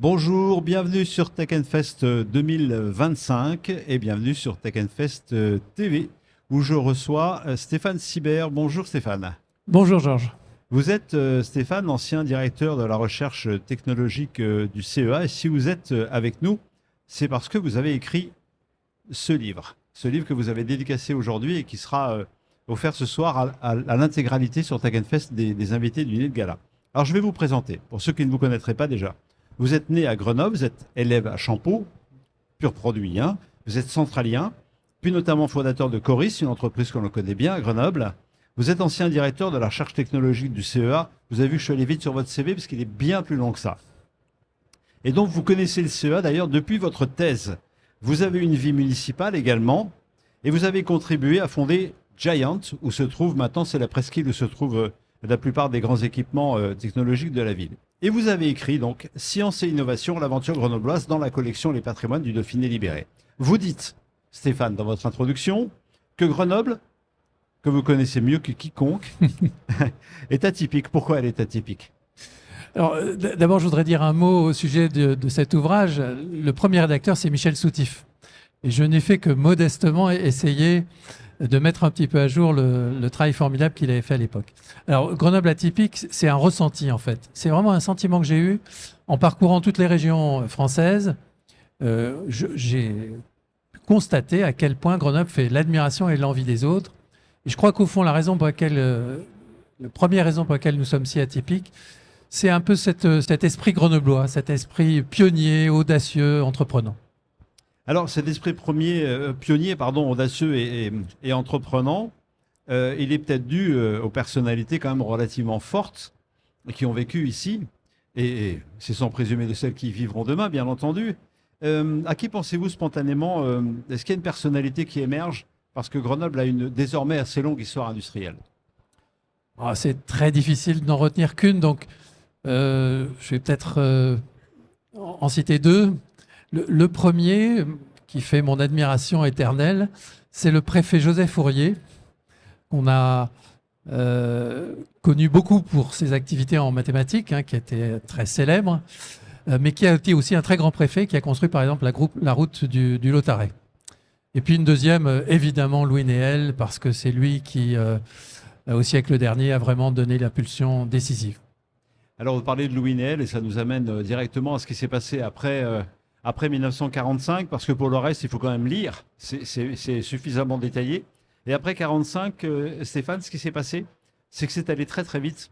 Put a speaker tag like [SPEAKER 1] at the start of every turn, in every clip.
[SPEAKER 1] Bonjour, bienvenue sur Tech Fest 2025 et bienvenue sur Tech Fest TV où je reçois Stéphane Sibert. Bonjour Stéphane.
[SPEAKER 2] Bonjour Georges.
[SPEAKER 1] Vous êtes Stéphane, ancien directeur de la recherche technologique du CEA, et si vous êtes avec nous, c'est parce que vous avez écrit ce livre que vous avez dédicacé aujourd'hui et qui sera offert ce soir à l'intégralité sur Tech Fest des invités du dîner de gala. Alors je vais vous présenter, pour ceux qui ne vous connaîtraient pas déjà. Vous êtes né à Grenoble, vous êtes élève à Champeaux, pur produit, hein. Vous êtes centralien, puis notamment fondateur de Coris, une entreprise qu'on connaît bien à Grenoble. Vous êtes ancien directeur de la recherche technologique du CEA. Vous avez vu que je suis allé vite sur votre CV parce qu'il est bien plus long que ça. Et donc vous connaissez le CEA d'ailleurs depuis votre thèse. Vous avez une vie municipale également et vous avez contribué à fonder Giant, où se trouve maintenant, c'est la presqu'île où se trouvent la plupart des grands équipements technologiques de la ville. Et vous avez écrit donc Science et Innovation, l'aventure grenobloise dans la collection Les Patrimoines du Dauphiné libéré. Vous dites, Stéphane, dans votre introduction, que Grenoble, que vous connaissez mieux que quiconque, est atypique. Pourquoi elle est atypique ?
[SPEAKER 2] Alors, d'abord, je voudrais dire un mot au sujet de cet ouvrage. Le premier rédacteur, c'est Michel Soutif. Et je n'ai fait que modestement essayer de mettre un petit peu à jour le travail formidable qu'il avait fait à l'époque. Alors, Grenoble atypique, c'est un ressenti, en fait. C'est vraiment un sentiment que j'ai eu en parcourant toutes les régions françaises. J'ai constaté à quel point Grenoble fait l'admiration et l'envie des autres. Et je crois qu'au fond, la première raison pour laquelle nous sommes si atypiques, c'est un peu cet esprit grenoblois, cet esprit pionnier, audacieux, entreprenant.
[SPEAKER 1] Alors, cet esprit pionnier, audacieux et entreprenant, il est peut-être dû aux personnalités quand même relativement fortes qui ont vécu ici, et c'est sans présumer de celles qui vivront demain, bien entendu. À qui pensez-vous spontanément est-ce qu'il y a une personnalité qui émerge parce que Grenoble a une désormais assez longue histoire industrielle?
[SPEAKER 2] C'est très difficile d'en retenir qu'une, donc je vais peut-être en citer deux. Le premier, qui fait mon admiration éternelle, c'est le préfet Joseph Fourier, qu'on a connu beaucoup pour ses activités en mathématiques, hein, qui était très célèbre, mais qui a été aussi un très grand préfet, qui a construit par exemple la route du Lautaret. Et puis une deuxième, évidemment Louis Néel, parce que c'est lui qui, au siècle dernier, a vraiment donné l'impulsion décisive.
[SPEAKER 1] Alors vous parlez de Louis Néel et ça nous amène directement à ce qui s'est passé après 1945, parce que pour le reste, il faut quand même lire, c'est suffisamment détaillé. Et après 1945, Stéphane, ce qui s'est passé, c'est que c'est allé très très vite.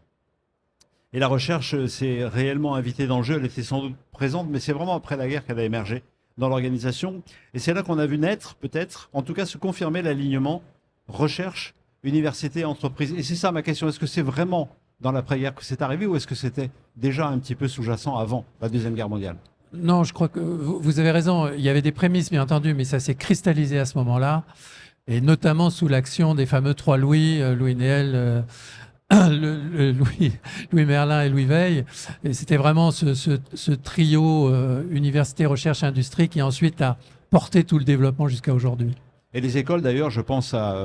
[SPEAKER 1] Et la recherche s'est réellement invitée dans le jeu, elle était sans doute présente, mais c'est vraiment après la guerre qu'elle a émergé dans l'organisation. Et c'est là qu'on a vu naître, peut-être, en tout cas se confirmer l'alignement recherche, université, entreprise. Et c'est ça ma question, est-ce que c'est vraiment dans l'après-guerre que c'est arrivé ou est-ce que c'était déjà un petit peu sous-jacent avant la Deuxième Guerre mondiale ?
[SPEAKER 2] Non, je crois que vous avez raison. Il y avait des prémices, bien entendu, mais ça s'est cristallisé à ce moment-là, et notamment sous l'action des fameux trois Louis, Louis Néel, Louis Merlin et Louis Veil. Et c'était vraiment ce trio université, recherche, industrie qui ensuite a porté tout le développement jusqu'à aujourd'hui.
[SPEAKER 1] Et les écoles, d'ailleurs, je pense à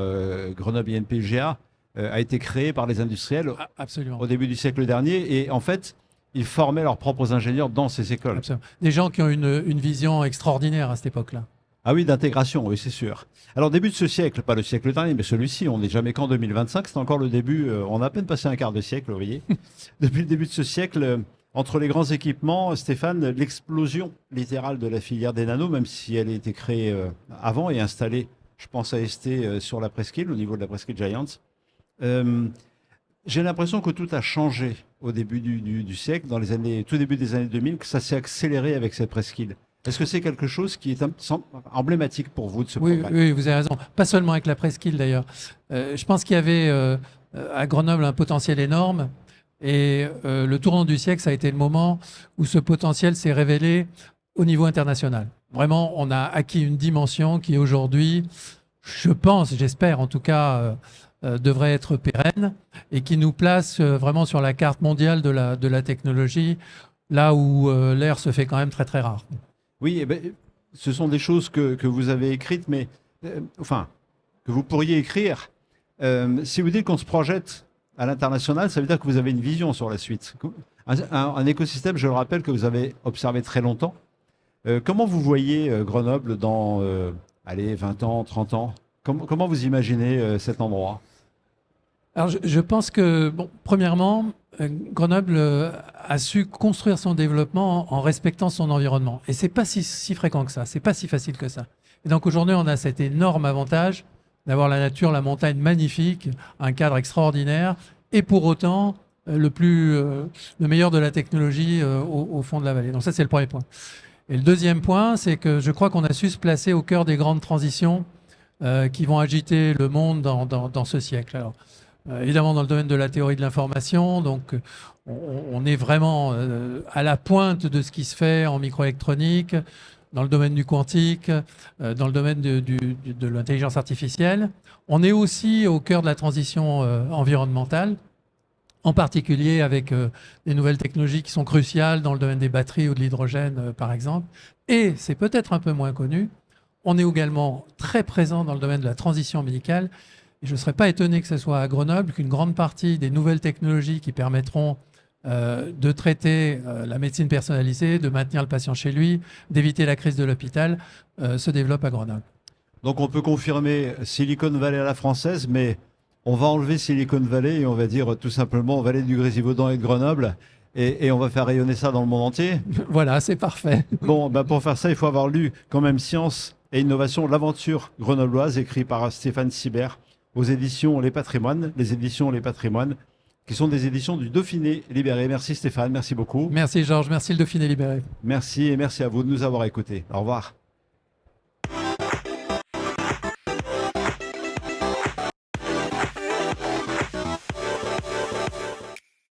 [SPEAKER 1] Grenoble INP-GA, a été créée par les industriels
[SPEAKER 2] Absolument.
[SPEAKER 1] Au début du siècle dernier. Et en fait, ils formaient leurs propres ingénieurs dans ces écoles.
[SPEAKER 2] Absolument. Des gens qui ont une vision extraordinaire à cette époque-là.
[SPEAKER 1] Ah oui, d'intégration, oui, c'est sûr. Alors, début de ce siècle, pas le siècle dernier, mais celui-ci, on n'est jamais qu'en 2025, c'est encore le début, on a à peine passé un quart de siècle, vous voyez. Depuis le début de ce siècle, entre les grands équipements, Stéphane, l'explosion littérale de la filière des nanos, même si elle a été créée avant et installée, je pense à ST sur la presqu'île, au niveau de la presqu'île Giant. J'ai l'impression que tout a changé au début du siècle, tout début des années 2000, que ça s'est accéléré avec cette presqu'île. Est-ce que c'est quelque chose qui est emblématique pour vous de ce programme ?
[SPEAKER 2] Oui, vous avez raison. Pas seulement avec la presqu'île d'ailleurs. Je pense qu'il y avait à Grenoble un potentiel énorme et le tournant du siècle, ça a été le moment où ce potentiel s'est révélé au niveau international. Vraiment, on a acquis une dimension qui aujourd'hui, je pense, j'espère en tout cas, devrait être pérenne et qui nous place vraiment sur la carte mondiale de la technologie, là où l'air se fait quand même très très rare.
[SPEAKER 1] Oui, ce sont des choses que vous avez écrites, mais que vous pourriez écrire. Si vous dites qu'on se projette à l'international, ça veut dire que vous avez une vision sur la suite. Un écosystème, je le rappelle, que vous avez observé très longtemps. Comment vous voyez Grenoble dans, allez, 20 ans, 30 ans? Comment vous imaginez cet endroit?
[SPEAKER 2] Alors, je pense que, bon, premièrement, Grenoble a su construire son développement en respectant son environnement. Et c'est pas si fréquent que ça, c'est pas si facile que ça. Et donc aujourd'hui, on a cet énorme avantage d'avoir la nature, la montagne magnifique, un cadre extraordinaire, et pour autant le meilleur de la technologie au fond de la vallée. Donc ça, c'est le premier point. Et le deuxième point, c'est que je crois qu'on a su se placer au cœur des grandes transitions qui vont agiter le monde dans ce siècle. Alors, évidemment, dans le domaine de la théorie de l'information, donc on est vraiment à la pointe de ce qui se fait en microélectronique, dans le domaine du quantique, dans le domaine de l'intelligence artificielle. On est aussi au cœur de la transition environnementale, en particulier avec des nouvelles technologies qui sont cruciales dans le domaine des batteries ou de l'hydrogène, par exemple. Et c'est peut-être un peu moins connu, on est également très présent dans le domaine de la transition médicale. Et je ne serais pas étonné que ce soit à Grenoble qu'une grande partie des nouvelles technologies qui permettront de traiter la médecine personnalisée, de maintenir le patient chez lui, d'éviter la crise de l'hôpital, se développe à Grenoble.
[SPEAKER 1] Donc on peut confirmer Silicon Valley à la française, mais on va enlever Silicon Valley et on va dire tout simplement Vallée du Grésivaudan et de Grenoble, et on va faire rayonner ça dans le monde entier.
[SPEAKER 2] Voilà, c'est parfait.
[SPEAKER 1] Bon, ben pour faire ça, il faut avoir lu quand même Science et Innovation, l'aventure grenobloise, écrit par Stéphane Sibert, aux éditions Les Patrimoines, qui sont des éditions du Dauphiné Libéré. Merci Stéphane, merci beaucoup.
[SPEAKER 2] Merci Georges, merci le Dauphiné Libéré.
[SPEAKER 1] Merci et merci à vous de nous avoir écoutés. Au revoir.